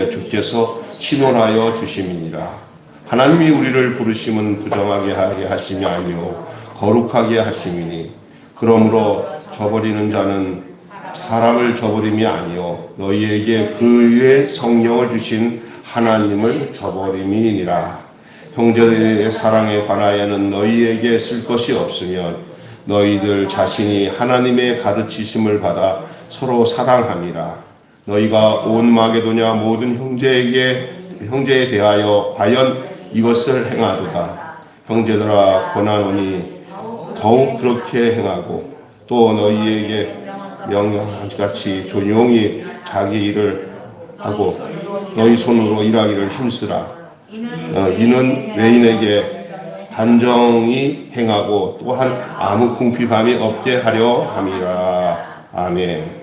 주께서 신원하여 주심이니라. 하나님이 우리를 부르심은 부정하게 하게 하심이 아니요 거룩하게 하심이니 그러므로 저버리는 자는 사람을 저버림이 아니요 너희에게 그의 성령을 주신 하나님을 저버림이니라. 형제의 사랑에 관하여는 너희에게 쓸 것이 없으면 너희들 자신이 하나님의 가르치심을 받아 서로 사랑함이라. 너희가 온 마게도냐 모든 형제에 대하여 과연 이것을 행하도다. 형제들아 권하노니 더욱 그렇게 행하고 또 너희에게 명령같이 조용히 자기 일을 하고 너희 손으로 일하기를 힘쓰라. 이는 외인에게 단정히 행하고 또한 아무 궁핍함이 없게 하려 함이라. 아멘.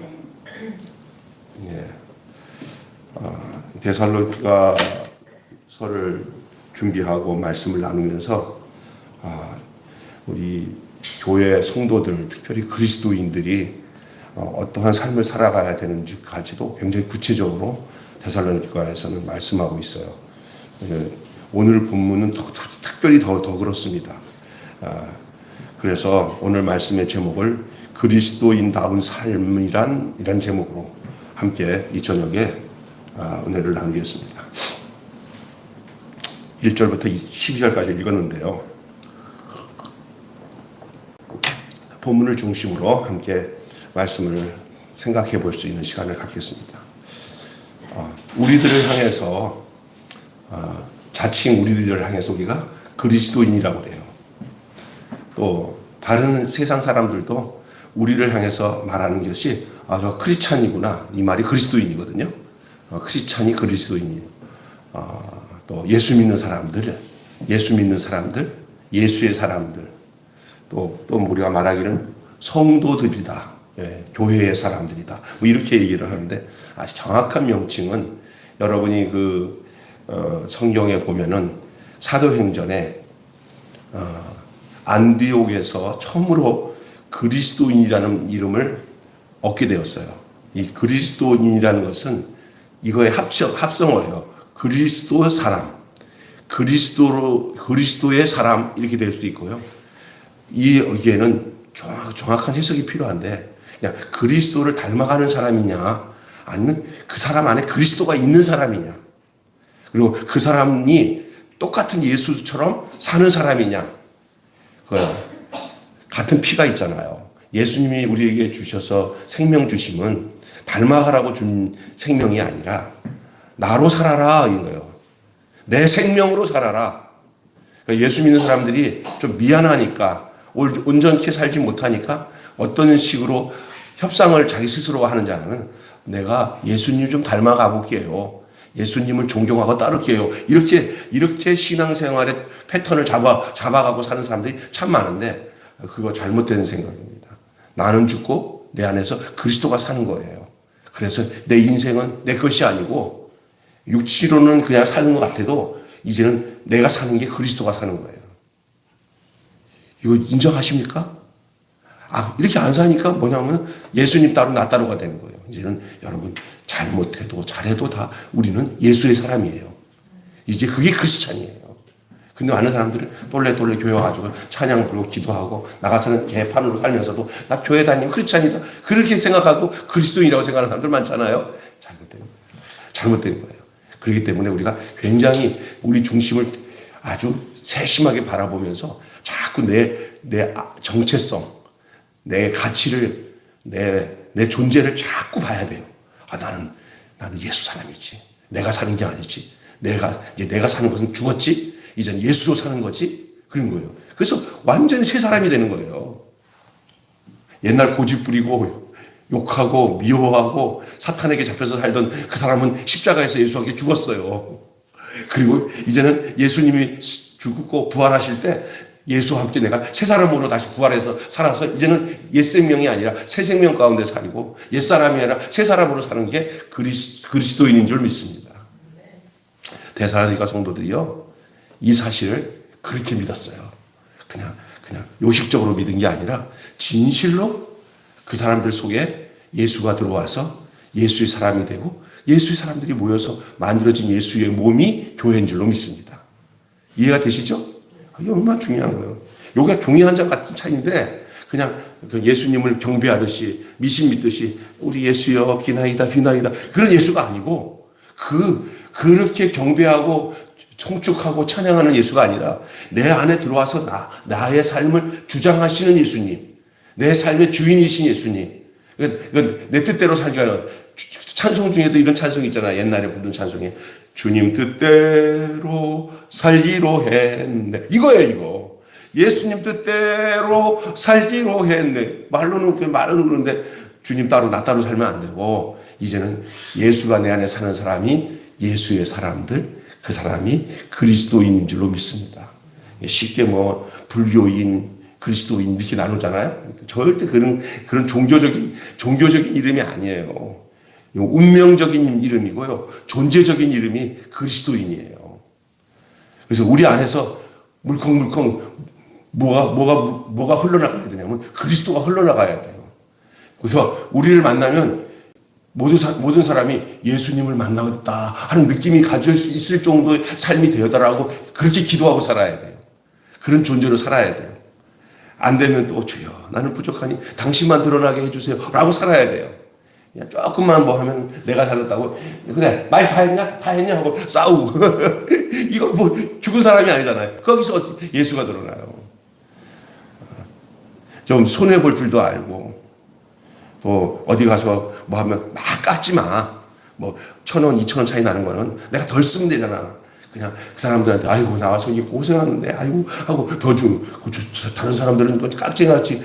데살로니가서를 준비하고 말씀을 나누면서 우리 교회 성도들, 특별히 그리스도인들이 어떠한 삶을 살아가야 되는지까지도 굉장히 구체적으로 데살로니가에서는 말씀하고 있어요. 오늘 본문은 특별히 더 그렇습니다. 그래서 오늘 말씀의 제목을 그리스도인다운 삶이란 이런 제목으로 함께 이 저녁에 은혜를 나누겠습니다. 1절부터 12절까지 읽었는데요. 본문을 중심으로 함께 말씀을 생각해 볼 수 있는 시간을 갖겠습니다. 우리들을 향해서 자칭 우리들을 향해서 우리가 그리스도인이라고 해요. 또 다른 세상 사람들도 우리를 향해서 말하는 것이 저 크리스찬이구나, 이 말이 그리스도인이거든요. 크리스찬이 그리스도인이에요. 또 예수 믿는 사람들, 예수의 사람들, 또 우리가 말하기는 성도들이다, 교회의 사람들이다, 뭐 이렇게 얘기를 하는데 아주 정확한 명칭은 여러분이 성경에 보면은 사도행전에 안디옥에서 처음으로 그리스도인이라는 이름을 얻게 되었어요. 이 그리스도인이라는 것은 이거의 합성어예요. 그리스도의 사람, 그리스도의 사람 이렇게 될 수 있고요. 여기에는 정확한 해석이 필요한데 그냥 그리스도를 닮아가는 사람이냐, 아니면 그 사람 안에 그리스도가 있는 사람이냐, 그리고 그 사람이 똑같은 예수처럼 사는 사람이냐. 같은 피가 있잖아요. 예수님이 우리에게 주셔서 생명 주심은 닮아가라고 준 생명이 아니라 나로 살아라 이거예요. 내 생명으로 살아라. 예수 믿는 사람들이 좀 미안하니까, 온전케 살지 못하니까 어떤 식으로 협상을 자기 스스로 하는 자는 내가 예수님 좀 닮아가 볼게요, 예수님을 존경하고 따를게요, 이렇게 신앙생활의 패턴을 잡아가고 사는 사람들이 참 많은데 그거 잘못된 생각입니다. 나는 죽고 내 안에서 그리스도가 사는 거예요. 그래서 내 인생은 내 것이 아니고 육체로는 그냥 사는 것 같아도 이제는 내가 사는 게 그리스도가 사는 거예요. 이거 인정하십니까? 이렇게 안 사니까 뭐냐면 예수님 따로 나 따로가 되는 거예요. 이제는 여러분 잘못해도 잘해도 다 우리는 예수의 사람이에요. 이제 그게 크리스찬이에요. 근데 많은 사람들은 똘래 교회 와가지고 찬양 부르고 기도하고 나가서는 개판으로 살면서도 나 교회 다니면 크리스찬이다 그렇게 생각하고 그리스도인이라고 생각하는 사람들 많잖아요. 잘못된 거예요. 그렇기 때문에 우리가 굉장히 우리 중심을 아주 세심하게 바라보면서 자꾸 내 정체성, 내 가치를, 내 존재를 자꾸 봐야 돼요. 나는 예수 사람이지. 내가 사는 게 아니지. 내가 사는 것은 죽었지. 이젠 예수로 사는 거지. 그런 거예요. 그래서 완전히 새 사람이 되는 거예요. 옛날 고집 부리고 욕하고 미워하고 사탄에게 잡혀서 살던 그 사람은 십자가에서 예수에게 죽었어요. 그리고 이제는 예수님이 죽고 부활하실 때 예수와 함께 내가 새 사람으로 다시 부활해서 살아서 이제는 옛 생명이 아니라 새 생명 가운데 살고 옛 사람이 아니라 새 사람으로 사는 게 그리스도인인 줄 믿습니다. 데살로니가 성도들이요, 이 사실을 그렇게 믿었어요. 그냥 요식적으로 믿은 게 아니라 진실로 그 사람들 속에 예수가 들어와서 예수의 사람이 되고 예수의 사람들이 모여서 만들어진 예수의 몸이 교회인 줄로 믿습니다. 이해가 되시죠? 이게 얼마나 중요한 거예요. 요게 종이 한 장 같은 차이인데 그냥 예수님을 경배하듯이 미신 믿듯이 우리 예수여 비나이다 비나이다 그런 예수가 아니고 그렇게 경배하고 송축하고 찬양하는 예수가 아니라 내 안에 들어와서 나의 삶을 주장하시는 예수님, 내 삶의 주인이신 예수님. 이건 내 뜻대로 살지 않은 찬송 중에도 이런 찬송이 있잖아. 옛날에 부른 찬송에 주님 뜻대로 살기로 했네. 이거예요, 이거. 예수님 뜻대로 살기로 했네. 말로는 그러는데 주님 따로 나 따로 살면 안 되고 이제는 예수가 내 안에 사는 사람이 예수의 사람들, 그 사람이 그리스도인인 줄로 믿습니다. 쉽게 뭐 불교인, 그리스도인 이렇게 나누잖아요. 절대 그런 종교적인 이름이 아니에요. 운명적인 이름이고요. 존재적인 이름이 그리스도인이에요. 그래서 우리 안에서 물컹물컹 뭐가 흘러나가야 되냐면 그리스도가 흘러나가야 돼요. 그래서 우리를 만나면 모든 사람이 예수님을 만나겠다 하는 느낌이 가질 수 있을 정도의 삶이 되어달라고 그렇게 기도하고 살아야 돼요. 그런 존재로 살아야 돼요. 안 되면 또 주여 나는 부족하니 당신만 드러나게 해주세요 라고 살아야 돼요. 그냥 조금만 뭐 하면 내가 잘났다고 그래 말 다 했냐? 다 했냐? 하고 싸우고 이거 뭐 죽은 사람이 아니잖아요. 거기서 예수가 드러나요. 좀 손해볼 줄도 알고 또 어디 가서 뭐 하면 막 깎지 마. 뭐 1,000원, 2,000원 차이 나는 거는 내가 덜 쓰면 되잖아. 그냥 그 사람들한테 아이고 나와서 이게 고생하는데 아이고 하고 더 주고 다른 사람들은 깍쟁이같이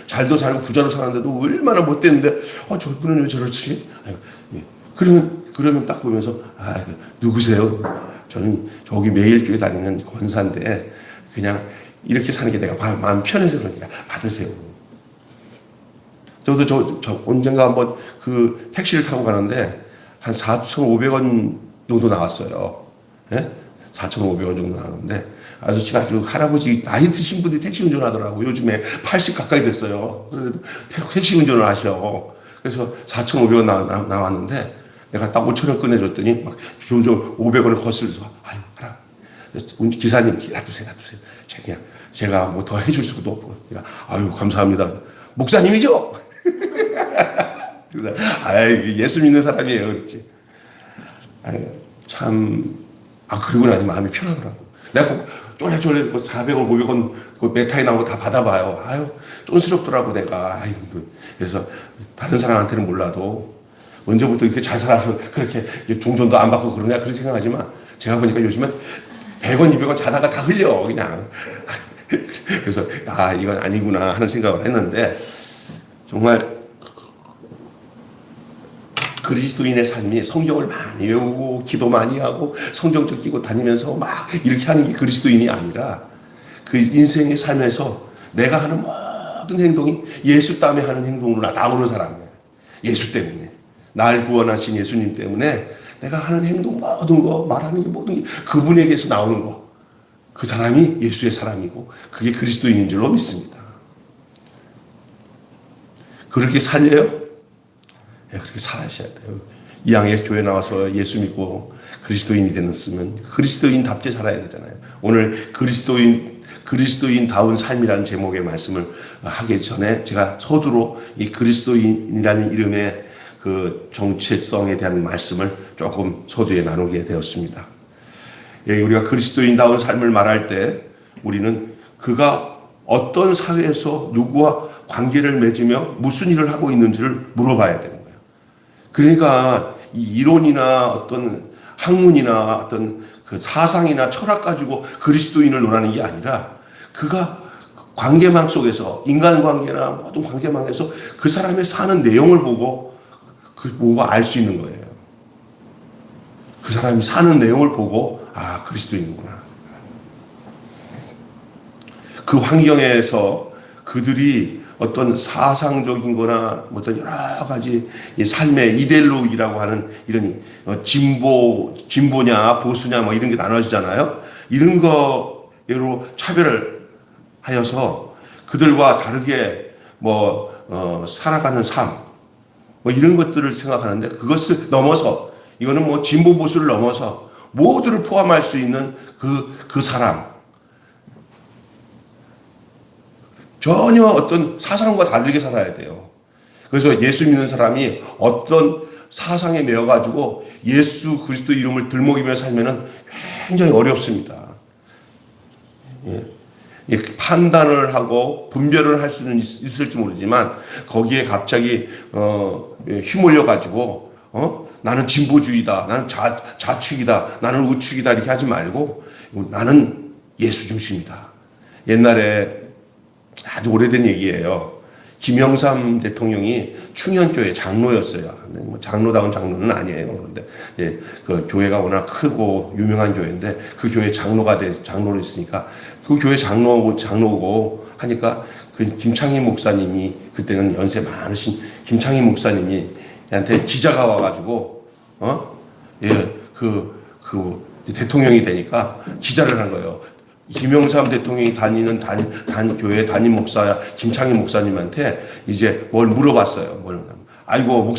잘도 살고 부자로 사는데도 얼마나 못됐는데 저분은 왜 저렇지? 그러면 딱 보면서 누구세요? 저는 저기 매일 교회 다니는 권사인데 그냥 이렇게 사는 게 내가 마음 편해서 그러니까 받으세요. 저도 저 언젠가 한번 그 택시를 타고 가는데 한 4,500원 정도 나왔어요. 예? 4,500원 정도 나왔는데 아저씨가 아주 할아버지 나이 드신 분들이 택시 운전하더라고. 요즘에 80 가까이 됐어요. 그래도 택시 운전을 하셔. 그래서 4,500원 나왔는데 내가 딱 5,000원 꺼내줬더니 막 점점 500원을 거슬러서 아유 하라. 기사님 놔두세요. 제가 뭐 더 해줄 수도 없고. 아유 감사합니다. 목사님이죠? 그래서 예수 믿는 사람이에요. 그랬지. 그리고 나니 마음이 편하더라고. 내가 쫄래 400원, 500원 그 메타에 나온 거 다 받아봐요. 쫀스럽더라고 내가. 그래서 다른 사람한테는 몰라도 언제부터 이렇게 잘 살아서 그렇게 종전도 안 받고 그러냐 그런 생각하지만 제가 보니까 요즘은 100원, 200원 자다가 다 흘려 그냥. 그래서 이건 아니구나 하는 생각을 했는데 정말 그리스도인의 삶이 성경을 많이 외우고 기도 많이 하고 성경책 끼고 다니면서 막 이렇게 하는 게 그리스도인이 아니라 그 인생의 삶에서 내가 하는 모든 행동이 예수 때문에 하는 행동으로 나오는 사람이에요. 예수 때문에. 날 구원하신 예수님 때문에 내가 하는 행동 모든 거 말하는 게 모든 게 그분에게서 나오는 거. 그 사람이 예수의 사람이고 그게 그리스도인인 줄로 믿습니다. 그렇게 살려요? 그렇게 살아셔야 돼요. 이왕에 교회 나와서 예수 믿고 그리스도인이 되었으면 그리스도인답게 살아야 되잖아요. 오늘 그리스도인다운 삶이라는 제목의 말씀을 하기 전에 제가 서두로 이 그리스도인이라는 이름의 그 정체성에 대한 말씀을 조금 서두에 나누게 되었습니다. 우리가 그리스도인다운 삶을 말할 때 우리는 그가 어떤 사회에서 누구와 관계를 맺으며 무슨 일을 하고 있는지를 물어봐야 되는 거예요. 그러니까 이 이론이나 어떤 학문이나 어떤 그 사상이나 철학 가지고 그리스도인을 논하는 게 아니라 그가 관계망 속에서 인간관계나 모든 관계망에서 그 사람의 사는 내용을 보고 알 수 있는 거예요. 그 사람이 사는 내용을 보고 그리스도인이구나. 그 환경에서 그들이 어떤 사상적인 거나 어떤 여러 가지 삶의 이데올로기라고 하는 이런 진보냐 보수냐 뭐 이런 게 나눠지잖아요. 이런 거로 차별을 하여서 그들과 다르게 살아가는 삶 뭐 이런 것들을 생각하는데 그것을 넘어서 이거는 뭐 진보 보수를 넘어서 모두를 포함할 수 있는 그 사람. 전혀 어떤 사상과 다르게 살아야 돼요. 그래서 예수 믿는 사람이 어떤 사상에 매여가지고 예수 그리스도 이름을 들먹이며 살면은 굉장히 어렵습니다. 예. 판단을 하고 분별을 할 수는 있을지 모르지만 거기에 갑자기 휘몰려 가지고 나는 진보주의다, 나는 좌측이다, 나는 우측이다 이렇게 하지 말고 나는 예수 중심이다. 옛날에 아주 오래된 얘기예요. 김영삼 대통령이 충현교회 장로였어요. 뭐 장로다운 장로는 아니에요. 그런데 그 교회가 워낙 크고 유명한 교회인데 그 교회 장로로 있으니까 그 교회 장로고 하니까 그 김창희 목사님이 그때는 연세 많으신 김창희 목사님이 한테 기자가 와가지고 대통령이 되니까 기자를 한 거예요. 김영삼 대통령이 다니는 교회 담임 목사 김창희 목사님한테 이제 뭘 물어봤어요. 아이고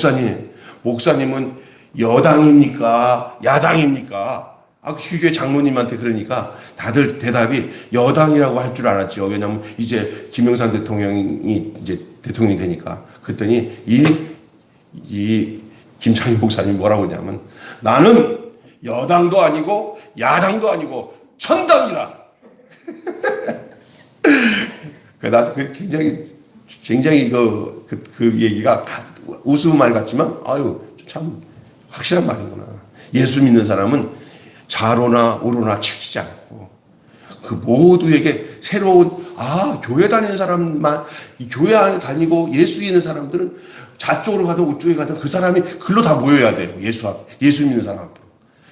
목사님은 여당입니까? 야당입니까? 교회 장로님한테 그러니까 다들 대답이 여당이라고 할 줄 알았죠. 왜냐하면 이제 김영삼 대통령이 이제 대통령이 되니까. 그랬더니 이 김창희 목사님이 뭐라고 하냐면 나는 여당도 아니고 야당도 아니고 천당이다. 나도 굉장히 그 얘기가 우스운 말 같지만 참 확실한 말이구나. 예수 믿는 사람은 좌로나 우로나 치우치지 않고 그 모두에게 새로운 교회 다니는 사람만 교회 안에 다니고 예수 믿는 사람들은 좌쪽으로 가든 우쪽에 가든 그 사람이 글로 다 모여야 돼요. 예수 믿는 사람 앞으로.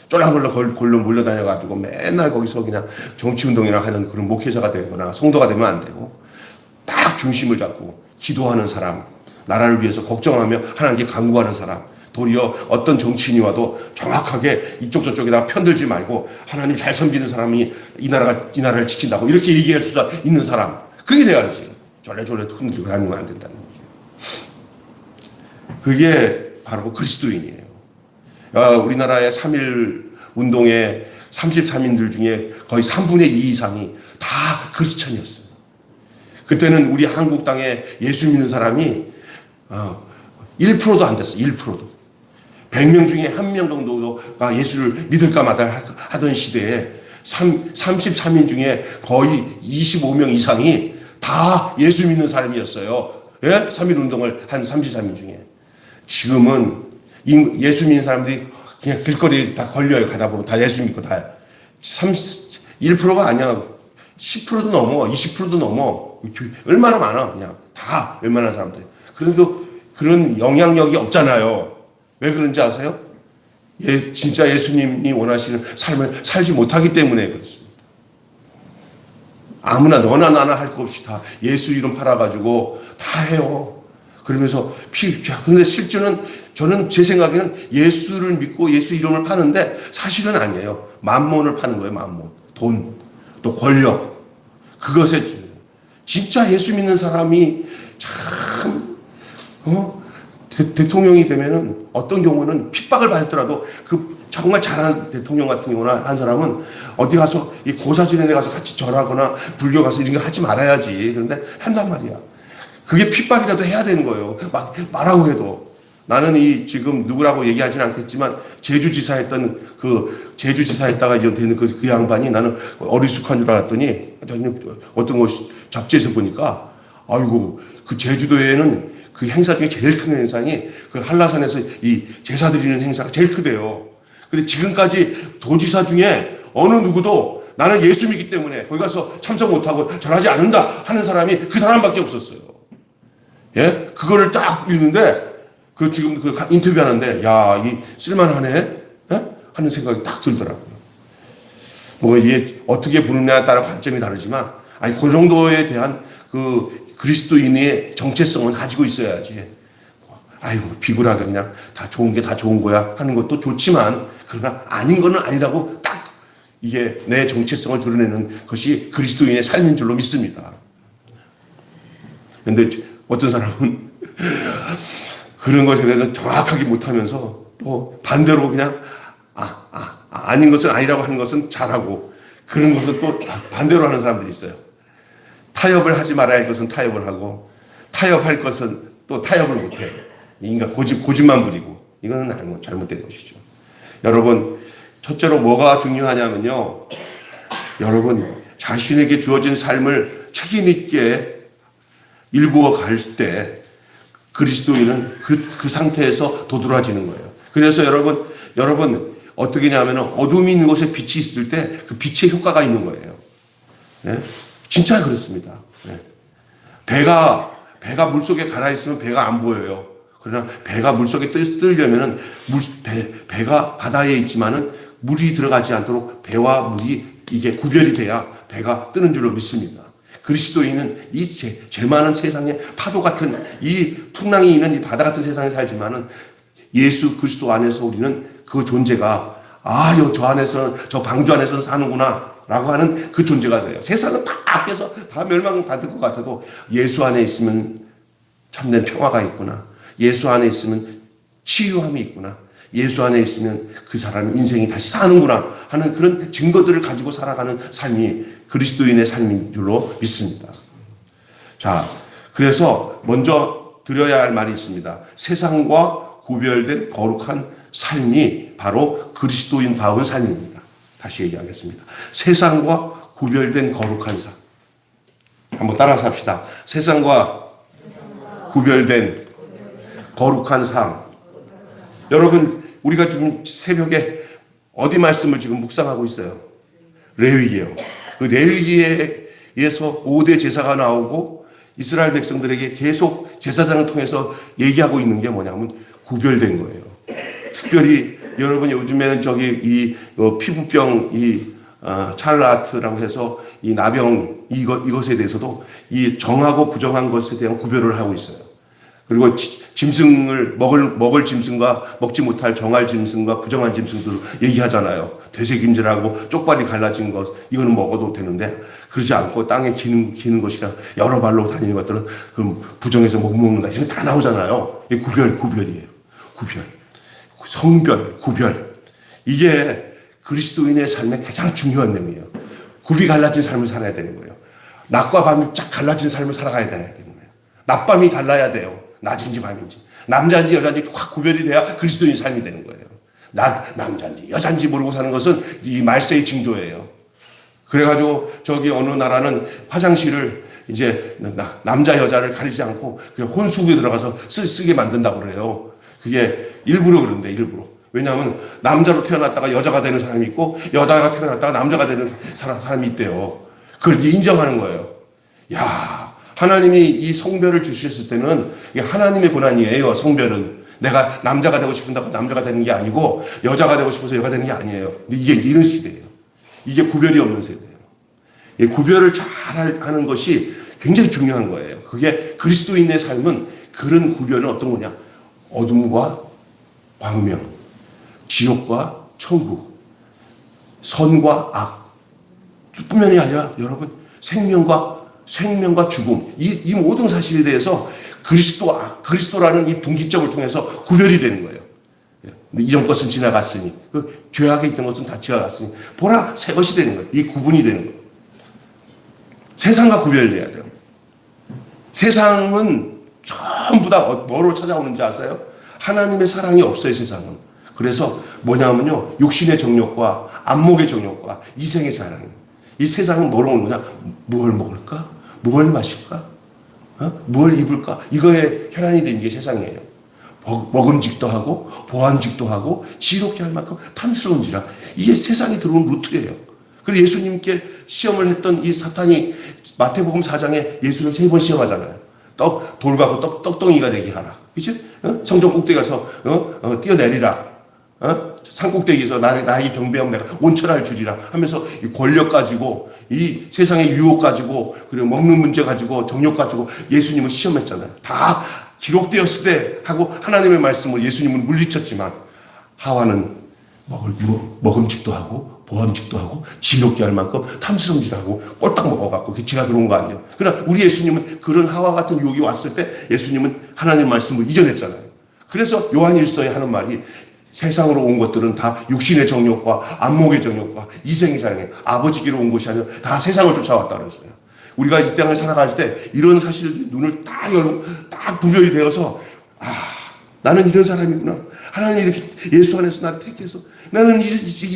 쫄랑쫄랑 몰려다녀가지고 맨날 거기서 그냥 정치운동이나 하는 그런 목회자가 되거나 성도가 되면 안 되고 딱 중심을 잡고 기도하는 사람, 나라를 위해서 걱정하며 하나님께 간구하는 사람, 도리어 어떤 정치인이 와도 정확하게 이쪽 저쪽에다 편들지 말고 하나님 잘 섬기는 사람이 이 나라를 지킨다고 이렇게 얘기할 수 있는 사람, 그게 돼야지. 졸래졸래 흔들고 다니면 안 된다는 거죠. 그게 바로 그리스도인이에요. 우리나라의 3.1 운동의 33인들 중에 거의 3분의 2 이상이 다 크리스천이었어요. 그때는 우리 한국 땅에 예수 믿는 사람이 1%도 안 됐어요. 1%도. 100명 중에 1명 정도가 예수를 믿을까 마다 하던 시대에 33인 중에 거의 25명 이상이 다 예수 믿는 사람이었어요. 예? 3.1 운동을 한 33인 중에. 지금은 예수 믿는 사람들이 그냥 길거리에 다 걸려요. 가다 보면 다 예수 믿고 다. 1%가 아니야. 10%도 넘어. 20%도 넘어. 얼마나 많아. 그냥 다 웬만한 사람들이. 그래도 그런 영향력이 없잖아요. 왜 그런지 아세요? 진짜 예수님이 원하시는 삶을 살지 못하기 때문에 그렇습니다. 아무나 너나 나나 할 것 없이 다 예수 이름 팔아가지고 다 해요. 그러면서 근데 실제는 저는 제 생각에는 예수를 믿고 예수 이름을 파는데 사실은 아니에요. 만몬을 파는 거예요. 만몬. 돈, 또 권력. 그것에 진짜 예수 믿는 사람이 참 대통령이 되면은 어떤 경우는 핍박을 받더라도 그 정말 잘하는 대통령 같은 경우나 한 사람은 어디 가서 이 고사진에 가서 같이 절하거나 불교 가서 이런 거 하지 말아야지. 그런데 한단 말이야. 그게 핍박이라도 해야 되는 거예요. 막 말하고 해도. 나는 지금 누구라고 얘기하지는 않겠지만 제주지사 했다가 이제 되는 그 양반이 나는 어리숙한 줄 알았더니 어떤 곳 잡지에서 보니까 아이고 그 제주도에는 그 행사 중에 제일 큰 행사니 그 한라산에서 이 제사 드리는 행사가 제일 크대요. 근데 지금까지 도지사 중에 어느 누구도 나는 예수 믿기 때문에 거기 가서 참석 못하고 절하지 않는다 하는 사람이 그 사람밖에 없었어요. 예? 그거를 딱 읽는데 지금 인터뷰하는데 이 쓸만하네? 예? 하는 생각이 딱 들더라고요. 뭐 이게 어떻게 보느냐에 따라 관점이 다르지만 그 정도에 대한 그 그리스도인의 정체성을 가지고 있어야지. 비굴하게 그냥 다 좋은 게 다 좋은 거야 하는 것도 좋지만 그러나 아닌 거는 아니라고 딱 이게 내 정체성을 드러내는 것이 그리스도인의 삶인 줄로 믿습니다. 그런데 어떤 사람은 그런 것에 대해서 정확하게 못하면서 또 반대로 그냥 아닌 것은 아니라고 하는 것은 잘하고 그런 것은 또 반대로 하는 사람들이 있어요. 타협을 하지 말아야 할 것은 타협을 하고 타협할 것은 또 타협을 못해. 인간 고집만 부리고 이거는 잘못된 것이죠. 여러분 첫째로 뭐가 중요하냐면요. 여러분 자신에게 주어진 삶을 책임 있게 일구어 갈 때 그리스도인은 그 상태에서 도드라지는 거예요. 그래서 여러분 어떻게 하냐면 어둠이 있는 곳에 빛이 있을 때 그 빛의 효과가 있는 거예요. 네? 진짜 그렇습니다. 네. 배가 물속에 가라 있으면 배가 안 보여요. 그러나 배가 물속에 뜨려면은 배가 바다에 있지만은 물이 들어가지 않도록 배와 물이 이게 구별이 돼야 배가 뜨는 줄로 믿습니다. 그리스도인은 이 죄 많은 세상에 파도 같은 이 풍랑이 있는 이 바다 같은 세상에 살지만은 예수 그리스도 안에서 우리는 그 존재가 저 안에서는 저 방주 안에서는 사는구나 라고 하는 그 존재가 돼요. 세상은 다 악해서 다 멸망받을 것 같아도 예수 안에 있으면 참된 평화가 있구나. 예수 안에 있으면 치유함이 있구나. 예수 안에 있으면 그 사람의 인생이 다시 사는구나 하는 그런 증거들을 가지고 살아가는 삶이 그리스도인의 삶인 줄로 믿습니다. 자, 그래서 먼저 드려야 할 말이 있습니다. 세상과 구별된 거룩한 삶이 바로 그리스도인다운 삶입니다. 다시 얘기하겠습니다. 세상과 구별된 거룩한 삶. 한번 따라서 합시다. 세상과 구별된 거룩한 삶. 여러분, 우리가 지금 새벽에 어디 말씀을 지금 묵상하고 있어요? 레위기예요. 그 레위기에서 5대 제사가 나오고 이스라엘 백성들에게 계속 제사장을 통해서 얘기하고 있는 게 뭐냐면 구별된 거예요. 특별히 여러분 요즘에는 피부병 찰라트라고 해서 이 나병 이것에 대해서도 이 정하고 부정한 것에 대한 구별을 하고 있어요. 그리고 짐승을 먹을 짐승과 먹지 못할 정할 짐승과 부정한 짐승들을 얘기하잖아요. 되새김질하고 쪽발이 갈라진 것 이거는 먹어도 되는데 그러지 않고 땅에 기는 것이랑 여러 발로 다니는 것들은 그럼 부정해서 못 먹는 것 이게 다 나오잖아요. 이게 구별이에요. 구별, 성별, 구별. 이게 그리스도인의 삶의 가장 중요한 내용이에요. 굽이 갈라진 삶을 살아야 되는 거예요. 낮과 밤이 쫙 갈라진 삶을 살아가야 되는 거예요. 낮밤이 달라야 돼요. 낮인지 밤인지. 남자인지 여자인지 확 구별이 돼야 그리스도인 삶이 되는 거예요. 남자인지 여자인지 모르고 사는 것은 이 말세의 징조예요. 그래가지고 어느 나라는 화장실을 이제 남자 여자를 가리지 않고 그냥 혼수구에 들어가서 쓰게 만든다고 그래요. 그게 일부러 그런데 일부러. 왜냐하면 남자로 태어났다가 여자가 되는 사람이 있고 여자가 태어났다가 남자가 되는 사람이 있대요. 그걸 인정하는 거예요. 야, 하나님이 이 성별을 주셨을 때는 이게 하나님의 권한이에요. 성별은 내가 남자가 되고 싶은다고 남자가 되는 게 아니고 여자가 되고 싶어서 여자가 되는 게 아니에요. 근데 이게 이런 시대예요. 이게 구별이 없는 세대예요. 이 구별을 잘 하는 것이 굉장히 중요한 거예요. 그게 그리스도인의 삶은 그런 구별은 어떤 거냐? 어둠과 광명, 지옥과 천국, 선과 악 뿐만이 아니라 여러분 생명과 죽음 이 모든 사실에 대해서 그리스도라는 이 분기점을 통해서 구별이 되는 거예요. 이전 것은 지나갔으니 그 죄악에 있던 것은 다 지나갔으니 보라 새 것이 되는 거예요. 이 구분이 되는 거예요. 세상과 구별돼야 돼요. 세상은 전부 다 뭐로 찾아오는지 아세요? 하나님의 사랑이 없어요. 세상은. 그래서 뭐냐면요 육신의 정욕과 안목의 정욕과 이생의 자랑이에요. 이 세상은 뭐로 오는 거냐? 무엇을 먹을까? 무엇을 마실까? 무엇을 입을까? 이거에 혈안이 된 게 세상이에요. 먹음직도 하고 보안직도 하고 지롭게 할 만큼 탐스러운지라 이게 세상이 들어온 루트예요. 그리고 예수님께 시험을 했던 이 사탄이 마태복음 4장에 예수를 3번 시험하잖아요. 돌과 떡덩이가 되게 하라. 그치? 성전 꼭대기 가서 뛰어내리라. 산 꼭대기에서 나에게 경배하면 내가 온천할 주리라 하면서 이 권력 가지고 이 세상의 유혹 가지고 그리고 먹는 문제 가지고 정욕 가지고 예수님을 시험했잖아요. 다 기록되었으되 하고 하나님의 말씀을 예수님은 물리쳤지만 하와는 먹음직도 하고 보암직도 하고 지겹게 할 만큼 탐스러움질도 하고 꼴딱 먹어갖고 죄가 들어온 거 아니에요. 그러나 우리 예수님은 그런 하와 같은 유혹이 왔을 때 예수님은 하나님의 말씀을 이겨냈잖아요. 그래서 요한일서에 하는 말이 세상으로 온 것들은 다 육신의 정욕과 안목의 정욕과 이생의 자랑에 아버지께로 온 것이 아니라 다 세상을 쫓아왔다 그랬어요. 우리가 이 땅을 살아갈 때 이런 사실들 눈을 딱 열고 딱 분별이 되어서 나는 이런 사람이구나. 하나님이 이렇게 예수 안에서 나를 택해서 나는 이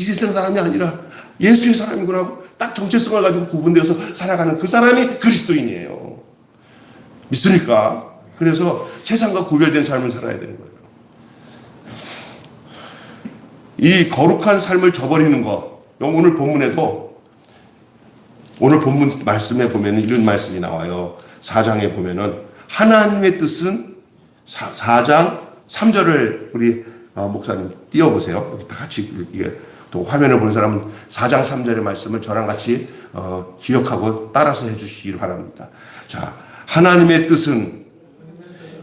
세상 사람이 아니라 예수의 사람이구나 하고 딱 정체성을 가지고 구분되어서 살아가는 그 사람이 그리스도인이에요. 믿습니까? 그래서 세상과 구별된 삶을 살아야 되는 거예요. 이 거룩한 삶을 저버리는 거, 오늘 본문에도 오늘 본문 말씀에 보면 이런 말씀이 나와요. 4장에 보면은 하나님의 뜻은 4장 3절을 우리 목사님 띄워보세요. 여기 다 같이 이게 또 화면을 보는 사람은 4장 3절의 말씀을 저랑 같이 기억하고 따라서 해주시길 바랍니다. 자, 하나님의 뜻은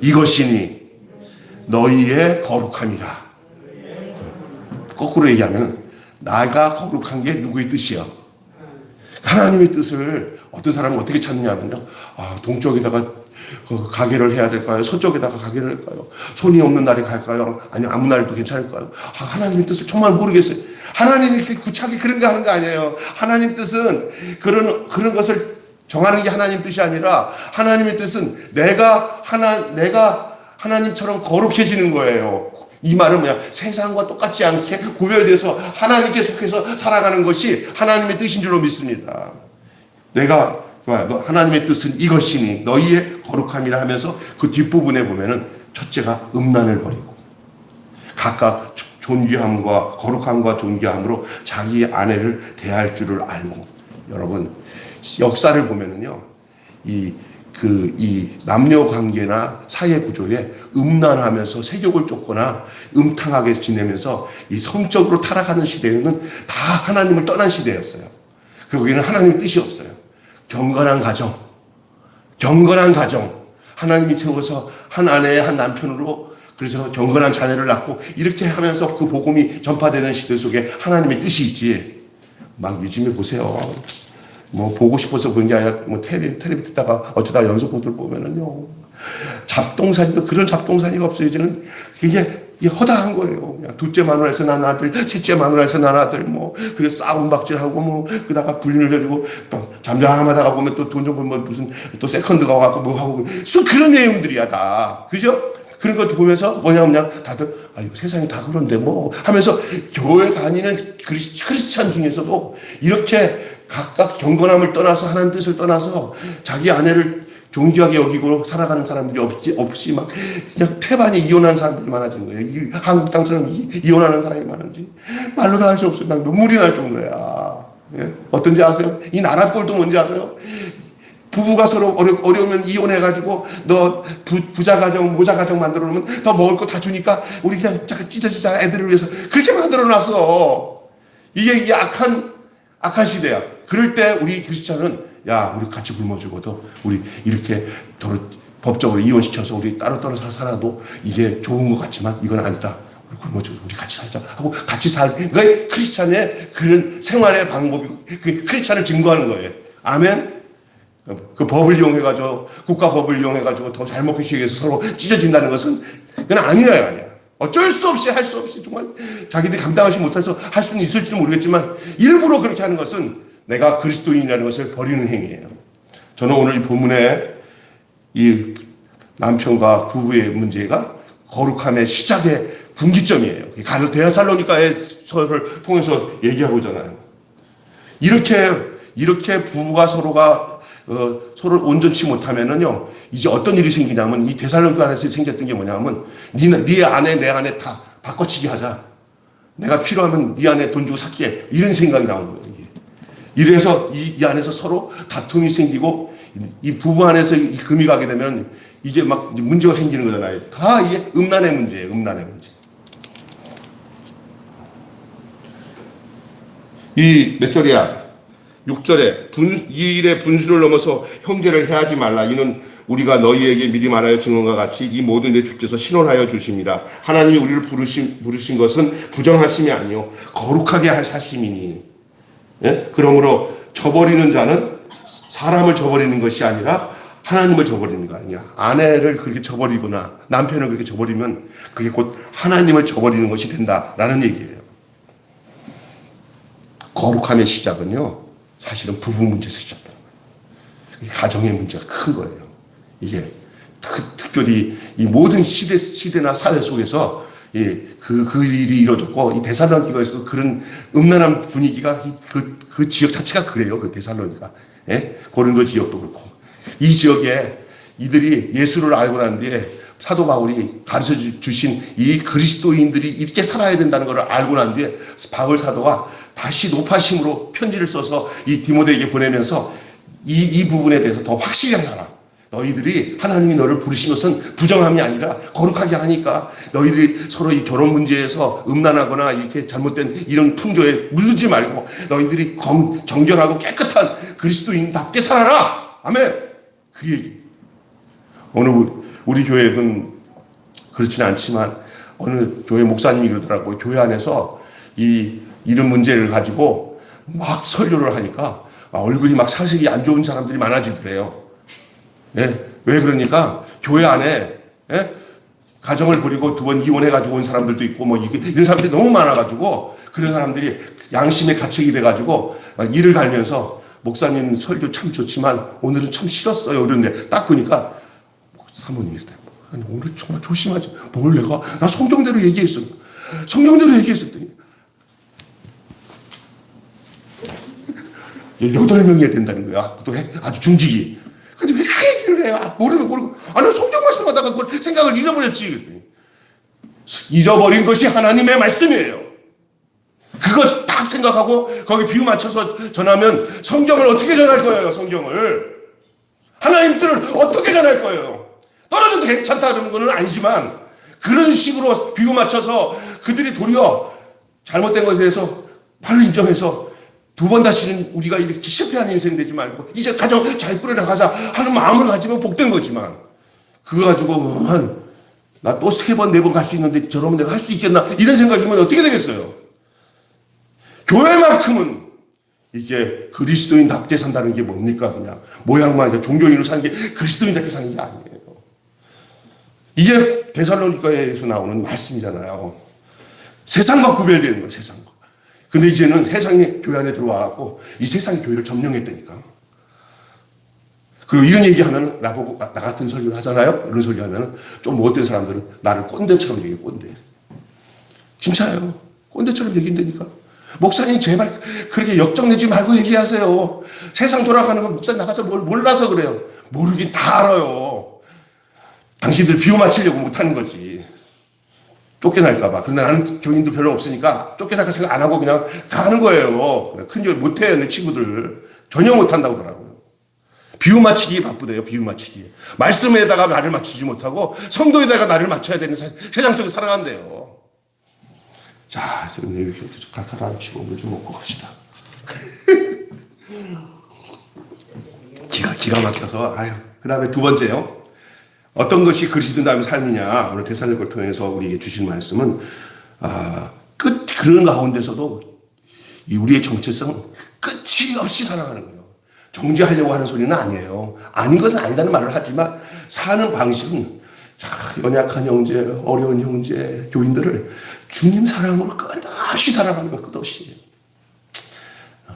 이것이니 너희의 거룩함이라. 거꾸로 얘기하면 나가 거룩한 게 누구의 뜻이야? 하나님의 뜻을 어떤 사람은 어떻게 찾느냐면요. 동쪽에다가 가게를 해야 될까요? 서쪽에다가 가게를 할까요? 손이 없는 날에 갈까요? 아니 아무 날도 괜찮을까요? 하나님의 뜻을 정말 모르겠어요. 하나님이 구차하게 그런 거 하는 거 아니에요. 하나님 뜻은 그런 것을 정하는 게 하나님 뜻이 아니라 하나님의 뜻은 내가 하나님처럼 거룩해지는 거예요. 이 말은 뭐냐? 세상과 똑같지 않게 구별돼서 하나님께 속해서 살아가는 것이 하나님의 뜻인 줄로 믿습니다. 하나님의 뜻은 이것이니 너희의 거룩함이라 하면서 그 뒷부분에 보면은 첫째가 음란을 버리고 각각 존귀함과 거룩함과 존귀함으로 자기 아내를 대할 줄을 알고. 여러분 역사를 보면은요 이 남녀 관계나 사회 구조에 음란하면서 세욕을 쫓거나 음탕하게 지내면서 이 성적으로 타락하는 시대에는 다 하나님을 떠난 시대였어요. 거기는 하나님의 뜻이 없어요. 경건한 가정, 하나님이 세워서 한 아내의 한 남편으로 그래서 경건한 자녀를 낳고 이렇게 하면서 그 복음이 전파되는 시대 속에 하나님의 뜻이 있지. 막 요즘에 보세요. 뭐 보고 싶어서 그런 게 아니라 뭐 텔레비 듣다가 어쩌다가 연속 보들 보면은요 잡동사니가 그런 잡동사니가 없어요. 이제는 이게 허다한 거예요. 그냥 둘째 마누라에서 난 아들, 셋째 마누라에서 난 아들, 그래서 싸움박질하고 그다가 불륜을 저리고 또 잠잠하다가 보면 또 돈 좀 벌면 무슨 또 세컨드가 와갖고 뭐 하고 그런 내용들이야 다. 그죠? 그런 것 보면서 뭐냐면 다들 세상이 다 그런데 뭐 하면서 교회 다니는 크리스찬 중에서도 이렇게 각각 경건함을 떠나서 하나님 뜻을 떠나서 자기 아내를 존귀하게 여기고 살아가는 사람들이 없이 막 그냥 태반이 이혼하는 사람들이 많아진 거예요. 한국 땅처럼 이혼하는 사람이 많은지 말로 다 할 수 없어요. 막 눈물이 날 정도야. 예? 어떤지 아세요? 이 나라 꼴도 뭔지 아세요? 부부가 서로 어려우면 이혼해가지고 너 부자 가정, 모자 가정 만들어 놓으면 더 먹을 거 다 주니까 우리 그냥 찢어지자 애들을 위해서 그렇게 만들어 놨어. 이게 악한 시대야. 그럴 때 우리 크리스찬은 우리 같이 굶어 죽어도 우리 이렇게 법적으로 이혼시켜서 우리 따로 살아도 이게 좋은 것 같지만 이건 아니다. 우리 굶어 죽어도 우리 같이 살자 하고 같이 그게 크리스찬의 그런 생활의 방법이고 그 크리스찬을 증거하는 거예요. 아멘. 그 법을 이용해가지고 국가법을 이용해가지고 더 잘 먹기 위해서 서로 찢어진다는 것은 그건 아니야. 어쩔 수 없이 할 수 없이 정말 자기들이 감당하지 못해서 할 수는 있을지 모르겠지만 일부러 그렇게 하는 것은 내가 그리스도인이라는 것을 버리는 행위예요. 저는 오늘 이 본문에 이 남편과 부부의 문제가 거룩함의 시작의 분기점이에요. 데살로니가에서를 통해서 얘기하고 있잖아요. 이렇게 부부가 서로 온전치 못하면은요, 이제 어떤 일이 생기냐면, 이 데살로니가 안에서 생겼던 게 뭐냐면, 네 아내, 내 아내 다 바꿔치기 하자. 내가 필요하면 네 아내 돈 주고 살게. 이런 생각이 나오는 거예요, 이게. 이래서 이 안에서 서로 다툼이 생기고, 이 부부 안에서 이 금이 가게 되면, 이게 막 문제가 생기는 거잖아요. 다 이게 음란의 문제예요, 음란의 문제. 이 몇 절이야? 6절에 이 일의 분수를 넘어서 형제를 해하지 말라. 이는 우리가 너희에게 미리 말하여 증언과 같이 이 모든 내 주께서 신원하여 주심이라. 하나님이 우리를 부르신 것은 부정하심이 아니요 거룩하게 하심이니. 예? 그러므로 저버리는 자는 사람을 저버리는 것이 아니라 하나님을 저버리는 거 아니야. 아내를 그렇게 저버리거나 남편을 그렇게 저버리면 그게 곧 하나님을 저버리는 것이 된다라는 얘기예요. 거룩함의 시작은요, 사실은 부부 문제에서 시작되는 거예요. 가정의 문제가 큰 거예요. 이게 특별히 이 모든 시대나 사회 속에서 그 일이 이루어졌고, 이 데살로니가에서도 그런 음란한 분위기가 그 지역 자체가 그래요. 그 데살로니가. 예? 고린도 지역도 그렇고. 이 지역에 이들이 예수를 알고 난 뒤에 사도 바울이 가르쳐 주신 이 그리스도인들이 이렇게 살아야 된다는 것을 알고 난 뒤에 바울 사도가 다시 높아심으로 편지를 써서 이 디모데에게 보내면서 이 부분에 대해서 더 확실히 하라. 너희들이 하나님이 너를 부르신 것은 부정함이 아니라 거룩하게 하니까 너희들이 서로 이 결혼 문제에서 음란하거나 이렇게 잘못된 이런 풍조에 물들지 말고 너희들이 정결하고 깨끗한 그리스도인답게 살아라. 아멘. 그 얘기. 오늘 우리 교회는 그렇지는 않지만 어느 교회 목사님이 그러더라고요. 교회 안에서 이런 문제를 가지고 막 설교를 하니까 얼굴이 막 사색이 안 좋은 사람들이 많아지더래요. 예? 왜 그러니까 교회 안에, 예? 가정을 버리고 2번 이혼해가지고 온 사람들도 있고 이런 사람들이 너무 많아가지고 그런 사람들이 양심의 가책이 돼가지고 이를 갈면서 목사님 설교 참 좋지만 오늘은 참 싫었어요. 그런데 딱 보니까 사모님이 이랬대. 아니, 오늘 정말 조심하지. 뭘 나 성경대로 얘기했어. 성경대로 얘기했었더니 8명이야 된다는 거야. 또 아주 중직이. 근데 왜 그 얘기를 해? 모르고. 아니, 성경 말씀하다가 그걸 생각을 잊어버렸지. 그랬더니 잊어버린 것이 하나님의 말씀이에요. 그거 딱 생각하고 거기 비유 맞춰서 전하면 성경을 어떻게 전할 거예요? 성경을. 하나님 뜻을 어떻게 전할 거예요? 떨어져도 괜찮다는 건 아니지만 그런 식으로 비유 맞춰서 그들이 도리어 잘못된 것에 대해서 바로 인정해서 2번 다시는 우리가 이렇게 실패하는 인생 되지 말고 이제 가정 잘 꾸려나가자 하는 마음을 가지면 복된 거지만 그거 가지고 나 또 3번 4번 갈 수 있는데 저러면 내가 할 수 있겠나 이런 생각이면 어떻게 되겠어요? 교회만큼은 이게 그리스도인답게 산다는 게 뭡니까? 그냥 모양만 아니라 종교인으로 사는 게 그리스도인답게 사는 게 아니에요. 이게 데살로니가에서 나오는 말씀이잖아요. 세상과 구별되는 거예요. 세상과. 근데 이제는 세상이 교회 안에 들어와갖고 이 세상이 교회를 점령했다니까. 그리고 이런 얘기하면 나보고 나 같은 설교를 하잖아요. 이런 소리 하면 좀 못된 사람들은 나를 꼰대처럼 얘기해. 꼰대. 진짜예요. 꼰대처럼 얘기한다니까. 목사님 제발 그렇게 역정내지 말고 얘기하세요. 세상 돌아가는 건 목사님 나가서 뭘 몰라서 그래요. 모르긴 다 알아요. 당신들 비유 맞추려고 못하는 거지. 쫓겨날까봐. 그런데 나는 교인도 별로 없으니까 쫓겨날까 생각 안 하고 그냥 가는 거예요. 큰 교회 못해요. 내 친구들. 전혀 못한다고 하더라고요. 비유 맞추기 바쁘대요. 비유 맞추기. 말씀에다가 나를 맞추지 못하고 성도에다가 나를 맞춰야 되는 세상 속에 살아간대요. 자, 지금 이렇게 가라앉히고 물 좀 먹고 갑시다. 기가 막혀서. 그 다음에 2번째요. 어떤 것이 그리스도인의 삶이냐. 오늘 데살로니가를 통해서 우리에게 주신 말씀은 그런 가운데서도 우리의 정체성은 끝이 없이 사랑하는 거예요. 정죄하려고 하는 소리는 아니에요. 아닌 것은 아니다는 말을 하지만 사는 방식은 연약한 형제, 어려운 형제, 교인들을 주님 사랑으로 끝없이 사랑하는 거 끝없이.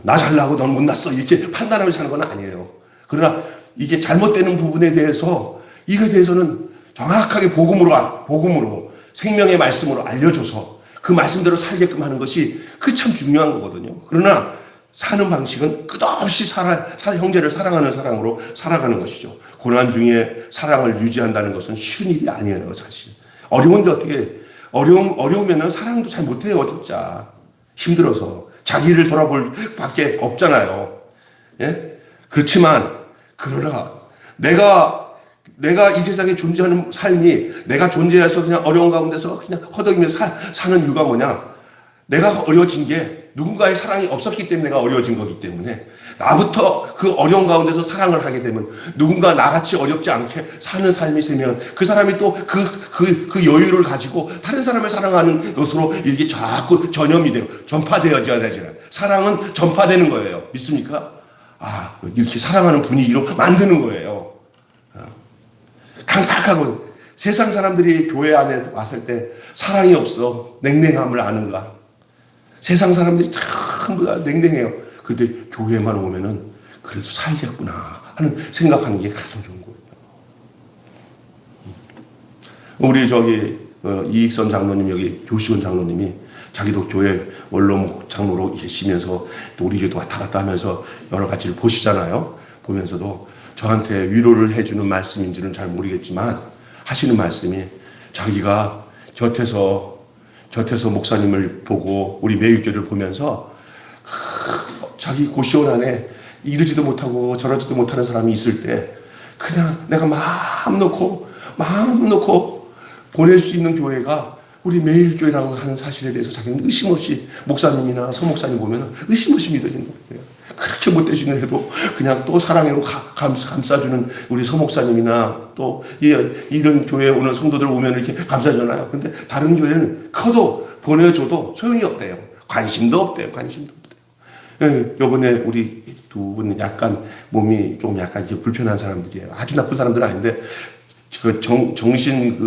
나 잘나고 넌 못났어 이렇게 판단하면서 사는 건 아니에요. 그러나 이게 잘못되는 부분에 대해서 이거에 대해서는 정확하게 복음으로 생명의 말씀으로 알려줘서 그 말씀대로 살게끔 하는 것이 그 참 중요한 거거든요. 그러나 사는 방식은 끝없이 형제를 사랑하는 사랑으로 살아가는 것이죠. 고난 중에 사랑을 유지한다는 것은 쉬운 일이 아니에요, 사실. 어려운데 어떻게, 어려우면은 사랑도 잘 못해요, 진짜. 힘들어서. 자기를 돌아볼 밖에 없잖아요. 예? 그렇지만, 그러나, 내가 이 세상에 존재하는 삶이 내가 존재해서 그냥 어려운 가운데서 그냥 허덕이면서 사는 이유가 뭐냐? 내가 어려워진 게 누군가의 사랑이 없었기 때문에 내가 어려워진 거기 때문에 나부터 그 어려운 가운데서 사랑을 하게 되면 누군가 나같이 어렵지 않게 사는 삶이 되면 그 사람이 또 그 여유를 가지고 다른 사람을 사랑하는 것으로 이게 자꾸 전염이 되고 전파되어져야 되잖아요. 사랑은 전파되는 거예요. 믿습니까? 이렇게 사랑하는 분위기로 만드는 거예요. 강팍하고 세상 사람들이 교회 안에 왔을 때 사랑이 없어. 냉랭함을 아는가. 세상 사람들이 전부 다 냉랭해요. 근데 교회만 오면은 그래도 살겠구나 하는 생각하는 게 가장 좋은 거예요. 우리 이익선 장로님, 여기 교시원 장로님이 자기도 교회 원로 장로로 계시면서 또 우리 교회도 왔다 갔다 하면서 여러 가지를 보시잖아요. 보면서도 저한테 위로를 해주는 말씀인지는 잘 모르겠지만 하시는 말씀이 자기가 곁에서 목사님을 보고 우리 매일교를 보면서 자기 고시원 안에 이러지도 못하고 저러지도 못하는 사람이 있을 때 그냥 내가 마음 놓고 보낼 수 있는 교회가 우리 매일교회라고 하는 사실에 대해서 자기는 의심 없이 목사님이나 서목사님 보면 의심 없이 믿어진다는 거예요. 그렇게 못되시는 해도 그냥 또 사랑으로 감싸주는 우리 서목사님이나 또 이런 교회에 오는 성도들 오면 이렇게 감싸잖아요. 근데 다른 교회는 커도 보내줘도 소용이 없대요. 관심도 없대요. 예, 요번에 우리 두 분 약간 몸이 좀 약간 이렇게 불편한 사람들이에요. 아주 나쁜 사람들은 아닌데 정신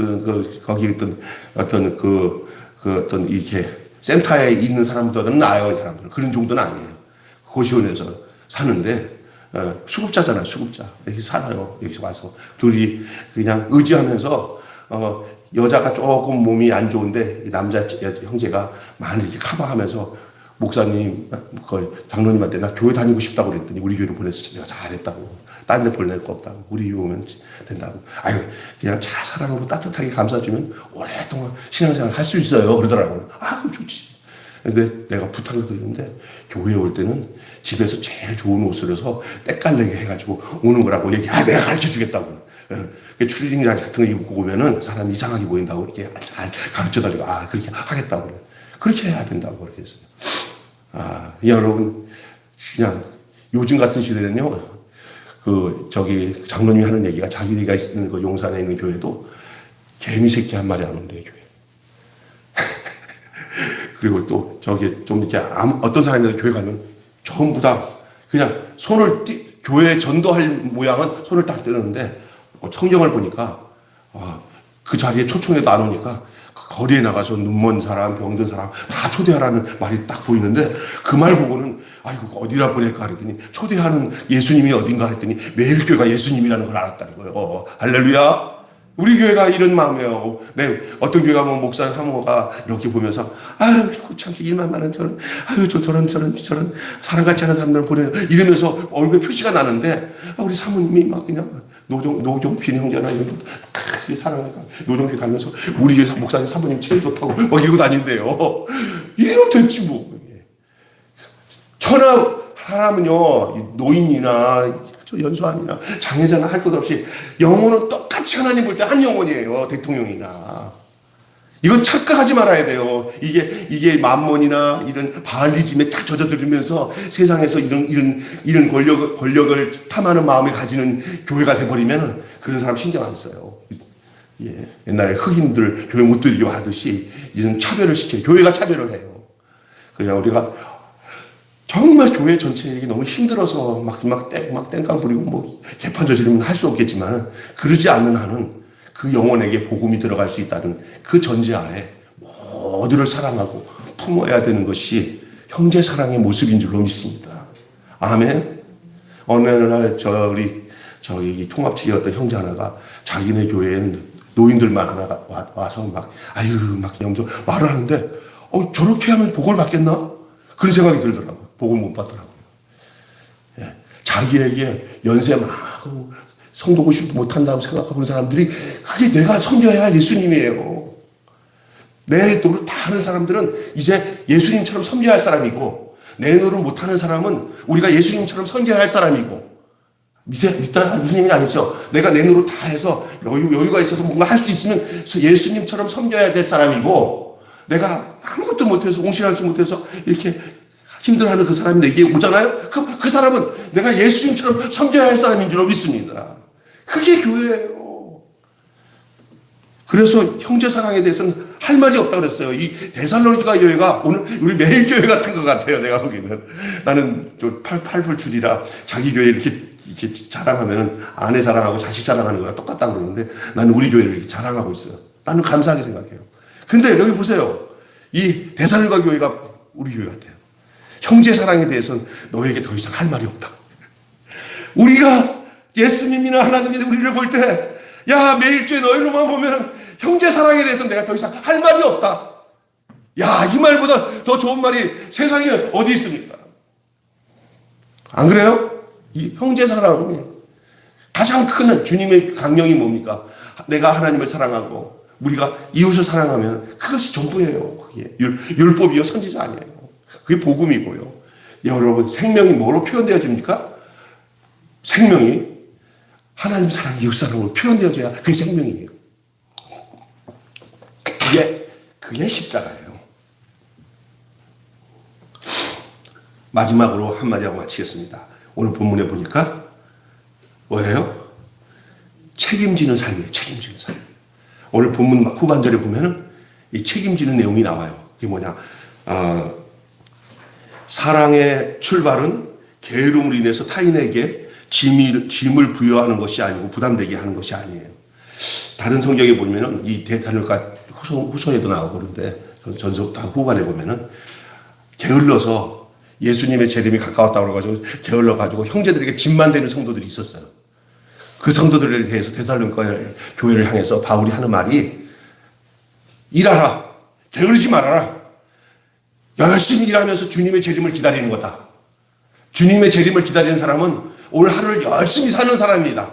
거기 어떤 이렇게 센터에 있는 사람들은 나아요. 이 사람들은 그런 정도는 아니에요. 고시원에서 사는데 수급자잖아요. 수급자 이렇게 살아요. 여기 와서 둘이 그냥 의지하면서 여자가 조금 몸이 안 좋은데 남자 형제가 많이 이렇게 커버하면서 목사님, 장로님한테 나 교회 다니고 싶다고 그랬더니 우리 교회로 보냈을 때 내가 잘했다고. 딴 데 보낼 거 없다고. 우리 교회 오면 된다고. 아유, 그냥 사랑으로 따뜻하게 감싸주면 오랫동안 신앙생활 할 수 있어요. 그러더라고요. 아, 그럼 좋지. 근데 내가 부탁을 드리는데 교회에 올 때는 집에서 제일 좋은 옷을 해서 때깔내게 해가지고 오는 거라고 내가 가르쳐 주겠다고. 추리닝 같은 거 입고 오면은 사람 이상하게 보인다고 이렇게 잘 가르쳐가지고 그렇게 하겠다고 그래. 그렇게 해야 된다고 그렇게 했어요. 여러분, 그냥 요즘 같은 시대는요, 장로님이 하는 얘기가 자기가 있는 그 용산에 있는 교회도 개미 새끼 한 마리 안 온대요, 교회. 그리고 또 좀 이렇게 어떤 사람이 교회 가면 전부 다 그냥 교회에 전도할 모양은 손을 딱 뜨는데 성경을 보니까 그 자리에 초청해도 안 오니까 거리에 나가서 눈먼 사람, 병든 사람 다 초대하라는 말이 딱 보이는데 그 말 보고는 어디라 보낼까 그랬더니 초대하는 예수님이 어딘가 했더니 매일교회가 예수님이라는 걸 알았다는 거예요. 할렐루야. 우리 교회가 이런 마음이에요. 어떤 교회 가면 목사 사모가 이렇게 보면서 귀찮게 일만 많은 저런 사람같이 하는 사람들을 보내요. 이러면서 얼굴에 표시가 나는데 우리 사모님이 막 그냥 노종필 형제나 이런 거 사랑하니까 노종필 다니면서 우리 교회 목사님 사모님 제일 좋다고 막 이러고 다닌대요. 이러면 됐지 뭐. 천하 사람은요, 노인이나 연소한이나 장애자나 할 것 없이 영혼은 똑같이 하나님 볼 때 한 영혼이에요. 대통령이나. 이건 착각하지 말아야 돼요. 이게 만몬이나 이런 바알리즘에 딱 젖어들면서 세상에서 이런 권력을 탐하는 마음을 가지는 교회가 돼버리면 그런 사람 신경 안 써요. 예. 옛날에 흑인들 교회 못 들이려 하듯이 이제는 차별을 시켜요. 교회가 차별을 해요. 그냥 우리가 정말 교회 전체에게 너무 힘들어서 막 땡깡 부리고 개판 저지르면 할 수 없겠지만 그러지 않는 한은 그 영혼에게 복음이 들어갈 수 있다는 그 전제 아래 모두를 사랑하고 품어야 되는 것이 형제 사랑의 모습인 줄로 믿습니다. 아멘. 어느 날 저기 통합치기였던 형제 하나가 자기네 교회엔 노인들만 하나가 와서 막 염소 말을 하는데 저렇게 하면 복을 받겠나? 그런 생각이 들더라고요. 복을 못 받더라고요. 예. 자기에게 연세 많고 성도 고시도 못한다고 생각하고 그런 사람들이 그게 내가 섬겨야 할 예수님이에요. 내 노릇 다 하는 사람들은 이제 예수님처럼 섬겨야 할 사람이고 내 노릇 못하는 사람은 우리가 예수님처럼 섬겨야 할 사람이고 무슨 얘기 아니죠? 내가 내 노릇 다 해서 여유가 있어서 뭔가 할 수 있으면 예수님처럼 섬겨야 될 사람이고 내가 아무것도 못해서 옹신할 수 못해서 이렇게 힘들어하는 그 사람이 내게 오잖아요? 그 사람은 내가 예수님처럼 섬겨야 할 사람인 줄 믿습니다. 그게 교회예요. 그래서 형제 사랑에 대해서는 할 말이 없다고 그랬어요. 이 데살로니가 교회가 오늘 우리 매일 교회 같은 것 같아요. 내가 보기에는. 나는 팔불출이라 자기 교회 이렇게 이렇게 자랑하면 아내 자랑하고 자식 자랑하는 거랑 똑같다고 그러는데 나는 우리 교회를 이렇게 자랑하고 있어요. 나는 감사하게 생각해요. 근데 여기 보세요. 이 데살로니가 교회가 우리 교회 같아요. 형제 사랑에 대해서는 너에게 더 이상 할 말이 없다. 우리가 예수님이나 하나님이 우리를 볼 때, 야, 매일주에 너희로만 보면 형제 사랑에 대해서는 내가 더 이상 할 말이 없다. 야, 이 말보다 더 좋은 말이 세상에 어디 있습니까? 안 그래요? 이 형제 사랑이 가장 큰 주님의 강령이 뭡니까? 내가 하나님을 사랑하고 우리가 이웃을 사랑하면 그것이 전부예요. 그게 율법이요 선지자 아니에요. 그게 복음이고요. 여러분, 생명이 뭐로 표현되어집니까? 생명이 하나님 사랑, 이웃 사랑으로 표현되어져야 그게 생명이에요. 그게 십자가예요. 마지막으로 한마디 하고 마치겠습니다. 오늘 본문에 보니까 뭐예요? 책임지는 삶이에요. 책임지는 삶. 오늘 본문 후반절에 보면은 이 책임지는 내용이 나와요. 이게 뭐냐? 사랑의 출발은 게으름으로 인해서 타인에게 짐을 부여하는 것이 아니고 부담되게 하는 것이 아니에요. 다른 성경에 보면은 이 데살로니가 후서에도 나오고 그런데 전서 다 후반에 보면은 게을러서 예수님의 재림이 가까웠다고 그래가지고 게을러가지고 형제들에게 짐만 되는 성도들이 있었어요. 그 성도들에 대해서 데살로니가 교회를 향해서 바울이 하는 말이 일하라. 게으르지 말아라. 열심히 일하면서 주님의 재림을 기다리는 거다. 주님의 재림을 기다리는 사람은 오늘 하루를 열심히 사는 사람입니다.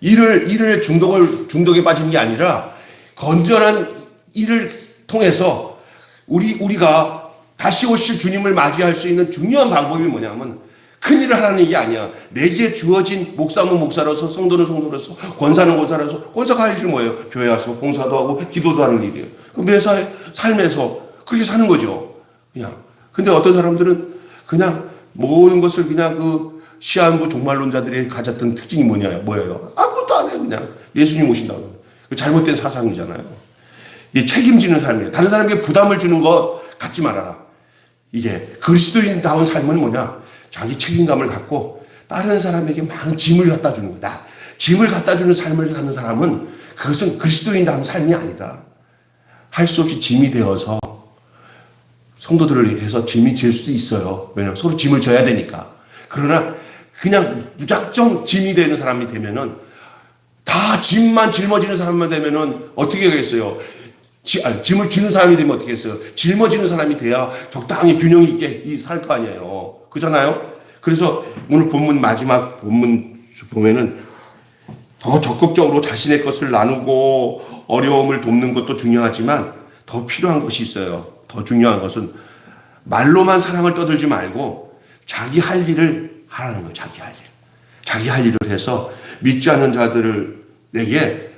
일을 중독에 빠진 게 아니라 건전한 일을 통해서 우리가 다시 오실 주님을 맞이할 수 있는 중요한 방법이 뭐냐면 큰 일을 하라는 얘기 아니야. 내게 주어진 목사면 목사로서, 성도는 성도로서, 권사는 권사로서, 권사가 할 일이 뭐예요? 교회 와서 봉사도 하고 기도도 하는 일이에요. 그 매사의 삶에서 그렇게 사는 거죠. 그냥. 근데 어떤 사람들은 그냥 모든 것을 그냥 그 시한부 종말론자들이 가졌던 특징이 뭐예요? 아무것도 안 해요. 그냥 예수님 오신다고. 잘못된 사상이잖아요. 이 책임지는 삶이에요. 다른 사람에게 부담을 주는 것 갖지 말아라. 이게 그리스도인다운 삶은 뭐냐? 자기 책임감을 갖고 다른 사람에게 많은 짐을 갖다 주는 거다. 짐을 갖다 주는 삶을 사는 사람은 그것은 그리스도인다운 삶이 아니다. 할 수 없이 짐이 되어서 성도들을 위해서 짐이 질 수도 있어요. 왜냐하면 서로 짐을 져야 되니까. 그러나 그냥 무작정 짐이 되는 사람이 되면은 다 짐만 짊어지는 사람만 되면은 어떻게 하겠어요? 짐을 지는 사람이 되면 어떻게 했어요? 짊어지는 사람이 돼야 적당히 균형 있게 살 거 아니에요. 그잖아요? 그래서 오늘 본문 마지막 본문 보면은 더 적극적으로 자신의 것을 나누고 어려움을 돕는 것도 중요하지만 더 필요한 것이 있어요. 더 중요한 것은 말로만 사랑을 떠들지 말고 자기 할 일을 하라는 거예요. 자기 할 일. 자기 할 일을 해서 믿지 않는 자들에게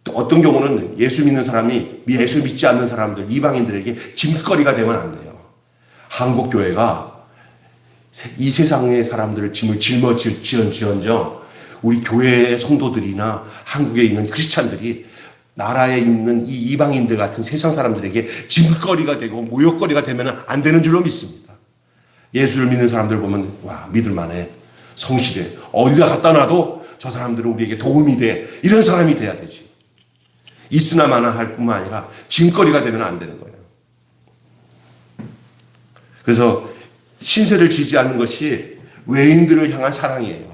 또 어떤 경우는 예수 믿는 사람이 예수 믿지 않는 사람들, 이방인들에게 짐거리가 되면 안 돼요. 한국 교회가 이 세상의 사람들을 짐을 짊어질지언정 우리 교회의 성도들이나 한국에 있는 크리스찬들이 나라에 있는 이 이방인들 같은 세상 사람들에게 짐거리가 되고 모욕거리가 되면 안 되는 줄로 믿습니다. 예수를 믿는 사람들 보면 와 믿을만해, 성실해, 어디다 갖다 놔도 저 사람들은 우리에게 도움이 돼, 이런 사람이 돼야 되지. 있으나 마나 할 뿐만 아니라 짐거리가 되면 안 되는 거예요. 그래서 신세를 지지 않는 것이 외인들을 향한 사랑이에요.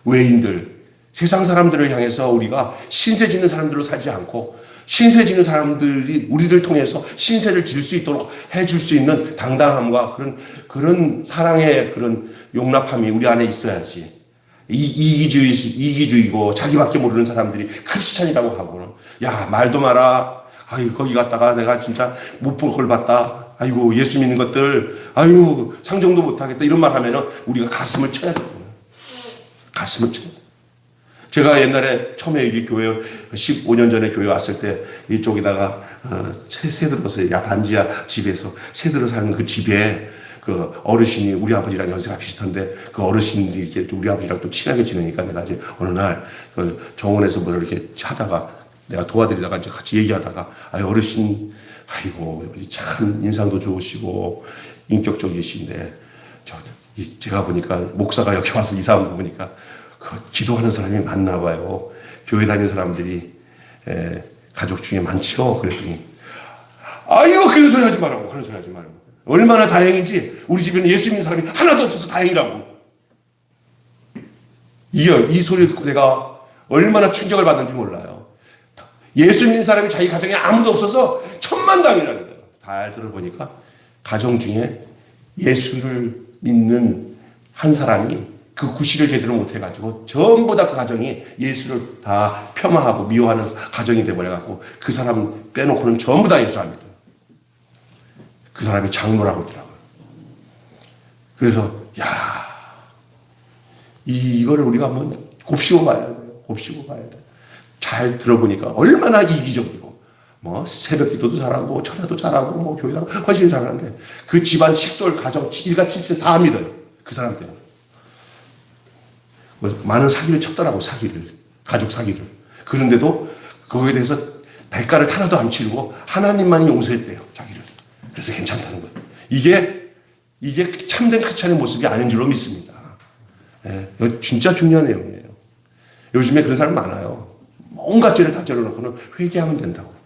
외인들, 세상 사람들을 향해서 우리가 신세 지는 사람들로 살지 않고 신세 지는 사람들이 우리를 통해서 신세를 질 수 있도록 해줄 수 있는 당당함과 그런 사랑의 그런 용납함이 우리 안에 있어야지. 이기주의고 자기밖에 모르는 사람들이 크리스찬이라고 하고는 야 말도 마라. 아유 거기 갔다가 내가 진짜 못 볼 걸 봤다. 아이고 예수 믿는 것들 아유 상종도 못하겠다. 이런 말 하면은 우리가 가슴을 쳐야 돼요. 가슴을 쳐야 돼요. 제가 옛날에 처음에 여기 교회 15년 전에 교회 왔을 때 이쪽에다가 새 들어서 반지하 집에서 새 들어 사는 그 집에 그 어르신이 우리 아버지랑 연세가 비슷한데 그 어르신이 이렇게 우리 아버지랑 또 친하게 지내니까 내가 이제 어느 날 그 정원에서 뭘 이렇게 하다가 내가 도와드리다가 이제 같이 얘기하다가 어르신 아이고 참 인상도 좋으시고 인격적이신데 제가 보니까 목사가 여기 와서 이사 온 거 보니까 기도하는 사람이 많나 봐요. 교회 다니는 사람들이 가족 중에 많죠. 그랬더니 아유 그런 소리 하지 말라고, 그런 소리 하지 말라고. 얼마나 다행인지 우리 집에는 예수 믿는 사람이 하나도 없어서 다행이라고. 이 소리 듣고 내가 얼마나 충격을 받는지 몰라요. 예수 믿는 사람이 자기 가정에 아무도 없어서 천만다행이라는 거예요. 잘 들어보니까 가정 중에 예수를 믿는 한 사람이 그 구실을 제대로 못해가지고 전부 다 그 가정이 예수를 다 폄하하고 미워하는 가정이 돼버려갖고 그 사람 빼놓고는 전부 다 예수합니다. 그 사람이 장로라고 하더라고요. 그래서 이거를 우리가 한번 곱씹어 봐야 돼요. 곱씹어 봐야 돼요. 잘 들어보니까 얼마나 이기적이고 새벽 기도도 잘하고 철야도 잘하고 교회도 훨씬 잘하는데 그 집안 식솔 가정 일가칠칠 다 믿어요. 그 사람 때문에. 많은 사기를 쳤더라고. 가족 사기를. 그런데도 그거에 대해서 대가를 하나도 안 치르고 하나님만이 용서했대요. 자기를. 그래서 괜찮다는 거예요. 이게 참된 크리스찬의 모습이 아닌 줄로 믿습니다. 이거 진짜 중요한 내용이에요. 요즘에 그런 사람 많아요. 온갖 죄를 다 저려놓고는 회개하면 된다고.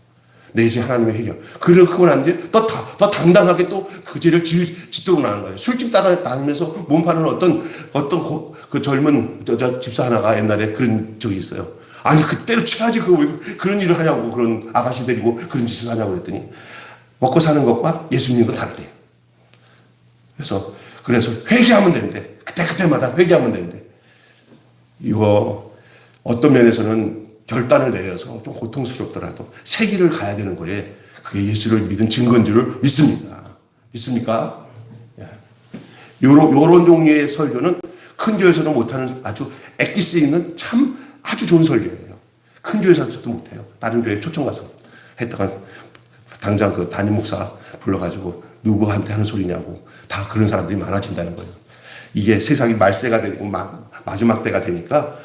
내 죄 하나님의 회개. 그러고 난 뒤에 더 당당하게 또 그 죄를 짓도록 나는 거예요. 술집 다니면서 몸 파는 어떤 그 젊은 집사 하나가 옛날에 그런 적이 있어요. 아니 그때로 쳐야지 그런 일을 하냐고, 그런 아가씨 데리고 그런 짓을 하냐고 그랬더니 먹고 사는 것과 예수 믿는 건 다르대요. 그래서 회개하면 된대. 그때마다 회개하면 된대. 이거 어떤 면에서는 결단을 내려서 좀 고통스럽더라도 새 길을 가야 되는 거에 그게 예수를 믿은 증거인 줄 믿습니다. 믿습니까? 요런 종류의 설교는 큰 교회에서는 못하는 아주 엑기스 있는 아주 좋은 설교예요. 큰 교회에서도 못해요. 다른 교회에 초청 가서 했다가 당장 그 담임 목사 불러가지고 누구한테 하는 소리냐고. 다 그런 사람들이 많아진다는 거예요. 이게 세상이 말세가 되고 마지막 때가 되니까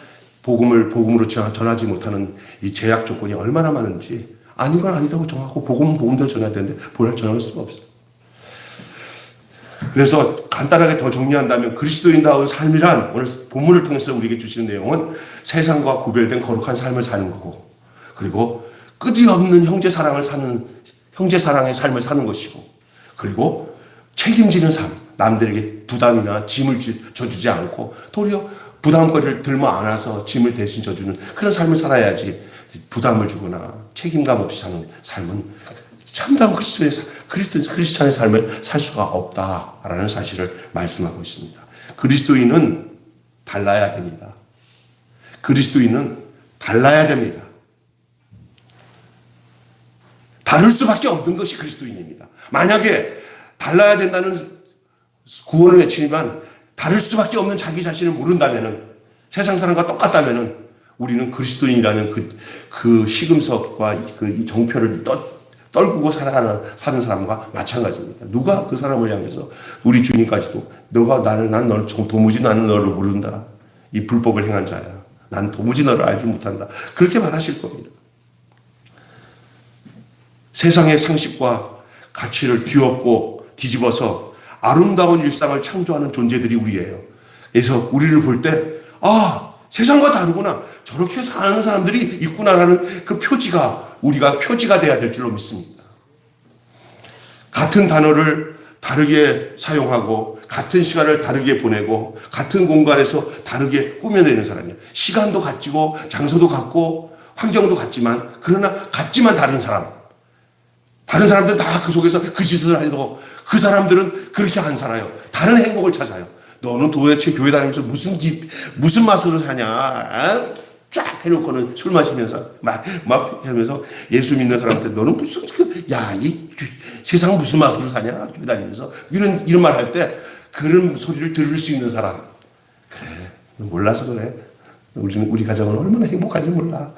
복음으로 전하지 못하는 이 제약 조건이 얼마나 많은지 아닌 건 아니다고 정하고 복음대로 전해야 되는데 전할 수가 없어요. 그래서 간단하게 더 정리한다면 그리스도인다운 삶이란 오늘 본문을 통해서 우리에게 주시는 내용은 세상과 구별된 거룩한 삶을 사는 거고, 그리고 끝이 없는 형제 사랑의 삶을 사는 것이고, 그리고 책임지는 삶, 남들에게 부담이나 짐을 져주지 않고 도리어 부담거리를 들며 안아서 짐을 대신 져주는 그런 삶을 살아야지, 부담을 주거나 책임감 없이 사는 삶은 참다운 크리스찬의 삶을 살 수가 없다라는 사실을 말씀하고 있습니다. 그리스도인은 달라야 됩니다. 그리스도인은 달라야 됩니다. 다를 수밖에 없는 것이 그리스도인입니다. 만약에 달라야 된다는 구원을 외치지만 다를 수밖에 없는 자기 자신을 모른다면은, 세상 사람과 똑같다면은 우리는 그리스도인이라는 그 시금석과 이 정표를 떨구고 사는 사람과 마찬가지입니다. 누가 그 사람을 향해서 우리 주님까지도 난 너를 도무지 나는 너를 모른다. 이 불법을 행한 자야. 난 도무지 너를 알지 못한다. 그렇게 말하실 겁니다. 세상의 상식과 가치를 뒤엎고 뒤집어서 아름다운 일상을 창조하는 존재들이 우리예요. 그래서 우리를 볼 때 세상과 다르구나. 저렇게 사는 사람들이 있구나라는 그 우리가 표지가 돼야 될 줄로 믿습니다. 같은 단어를 다르게 사용하고 같은 시간을 다르게 보내고 같은 공간에서 다르게 꾸며내는 사람이에요. 시간도 같고 장소도 같고 환경도 같지만, 그러나 같지만 다른 사람. 다른 사람들은 다 그 속에서 그 짓을 하고, 그 사람들은 그렇게 안 살아요. 다른 행복을 찾아요. 너는 도대체 교회 다니면서 무슨 맛으로 사냐? 쫙 해놓고는 술 마시면서 막 하면서 예수 믿는 사람한테 너는 이 세상 무슨 맛으로 사냐? 교회 다니면서 이런 말 할 때 그런 소리를 들을 수 있는 사람. 그래, 너 몰라서 그래. 우리 가정은 얼마나 행복한지 몰라.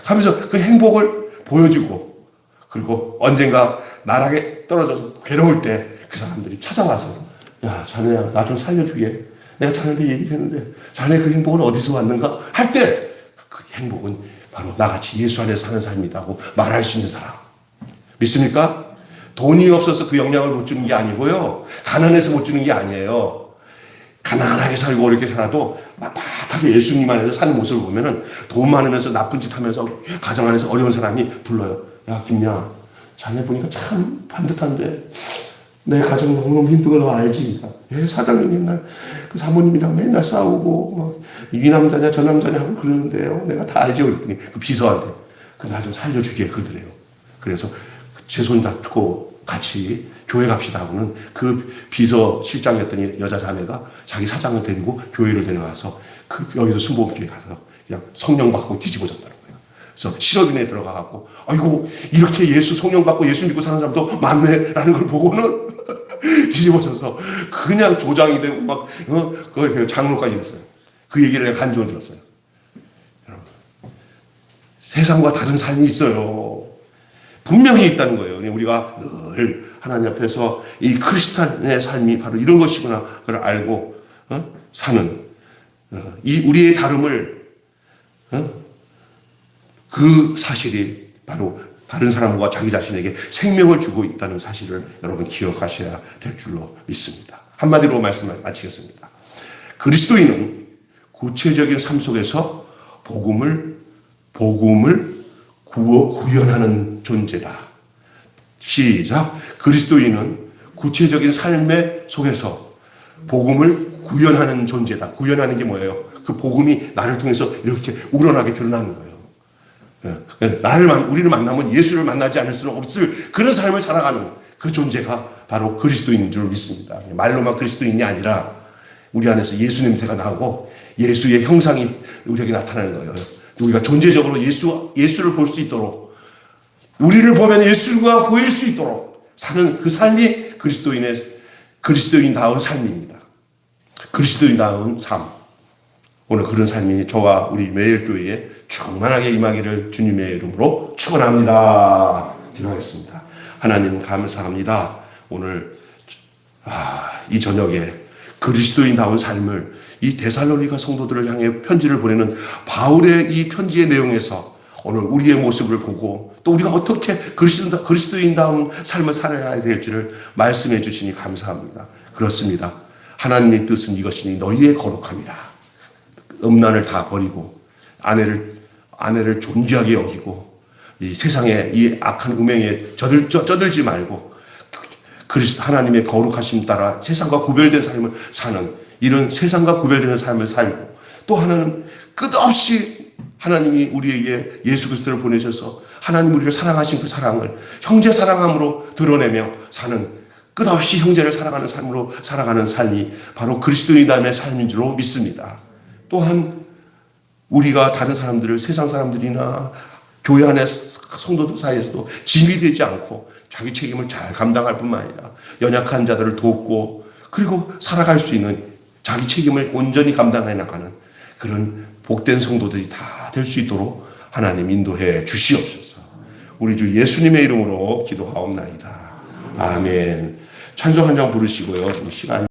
하면서 그 행복을 보여주고, 그리고 언젠가 나락에 떨어져서 괴로울 때 그 사람들이 찾아와서, 야, 자네야, 나 좀 살려주게. 내가 자네한테 얘기했는데 자네 그 행복은 어디서 왔는가? 할 때 그 행복은 바로 나같이 예수 안에서 사는 삶이다고 말할 수 있는 사람. 믿습니까? 돈이 없어서 그 영향을 못 주는 게 아니고요. 가난해서 못 주는 게 아니에요. 가난하게 살고 이렇게 살아도 빳빳하게 예수님 안에서 사는 모습을 보면은 돈 많으면서 나쁜 짓 하면서 가정 안에서 어려운 사람이 불러요. 야, 김야, 자네 보니까 참 반듯한데 내 가정 너무 힘든 걸 너 알지? 예, 사장님 맨날 그 사모님이랑 맨날 싸우고 이 남자냐 저 남자냐 하고 그러는데요. 내가 다 알죠. 그랬더니 그 비서한테 그 나 좀 살려주게 그러더래요. 그래서 제 손 잡고 같이 교회 갑시다 하고는 그 비서 실장이었더니 여자 자매가 자기 사장을 데리고 교회를 데려가서 그 여기도 순복음교회 가서 그냥 성령 받고 뒤집어졌다는 거예요. 그래서 실업인에 들어가고 아이고 이렇게 예수 성령 받고 예수 믿고 사는 사람도 많네라는 걸 보고는 뒤집어져서 그냥 조장이 되고 막 그걸 그냥 장로까지 됐어요. 그 얘기를 내가 간증을 들었어요. 여러분, 세상과 다른 삶이 있어요. 분명히 있다는 거예요. 우리가 늘 하나님 앞에서 이 크리스찬의 삶이 바로 이런 것이구나 그걸 알고 사는 이 우리의 다름을 그 사실이 바로 다른 사람과 자기 자신에게 생명을 주고 있다는 사실을 여러분 기억하셔야 될 줄로 믿습니다. 한마디로 말씀을 마치겠습니다. 그리스도인은 구체적인 삶 속에서 복음을 구현하는 존재다. 시작. 그리스도인은 구체적인 삶의 속에서 복음을 구현하는 존재다. 구현하는 게 뭐예요? 그 복음이 나를 통해서 이렇게 우러나게 드러나는 거예요. 우리를 만나면 예수를 만나지 않을 수는 없을 그런 삶을 살아가는 그 존재가 바로 그리스도인인 줄 믿습니다. 말로만 그리스도인이 아니라 우리 안에서 예수 냄새가 나고 예수의 형상이 우리에게 나타나는 거예요. 우리가 존재적으로 예수를 볼 수 있도록 우리를 보면 예수가 보일 수 있도록 사는 그 삶이 그리스도인다운 삶입니다. 그리스도인다운 삶. 오늘 그런 삶이 저와 우리 매일교회에 충만하게 임하기를 주님의 이름으로 축원합니다. 기도하겠습니다. 하나님 감사합니다. 오늘 이 저녁에 그리스도인다운 삶을 이 데살로니가 성도들을 향해 편지를 보내는 바울의 이 편지의 내용에서 오늘 우리의 모습을 보고 또 우리가 어떻게 그리스도인다운 삶을 살아야 될지를 말씀해 주시니 감사합니다. 그렇습니다. 하나님의 뜻은 이것이니 너희의 거룩함이라. 음란을 다 버리고 아내를 존귀하게 여기고 이 세상의 이 악한 음행에 쩌들지 말고 그리스도 하나님의 거룩하심 따라 세상과 구별된 삶을 사는 이런 세상과 구별되는 삶을 살고 또 하나는 끝없이 하나님이 우리에게 예수 그리스도를 보내셔서 하나님 우리를 사랑하신 그 사랑을 형제 사랑함으로 드러내며 사는 끝없이 형제를 사랑하는 삶으로 살아가는 삶이 바로 그리스도인의 삶인 줄로 믿습니다. 또한 우리가 다른 사람들을 세상 사람들이나 교회 안의 성도들 사이에서도 짐이 되지 않고 자기 책임을 잘 감당할 뿐만 아니라 연약한 자들을 돕고 그리고 살아갈 수 있는 자기 책임을 온전히 감당해 나가는 그런 복된 성도들이 다 될 수 있도록 하나님 인도해 주시옵소서. 우리 주 예수님의 이름으로 기도하옵나이다. 아멘. 찬송 한 장 부르시고요. 시간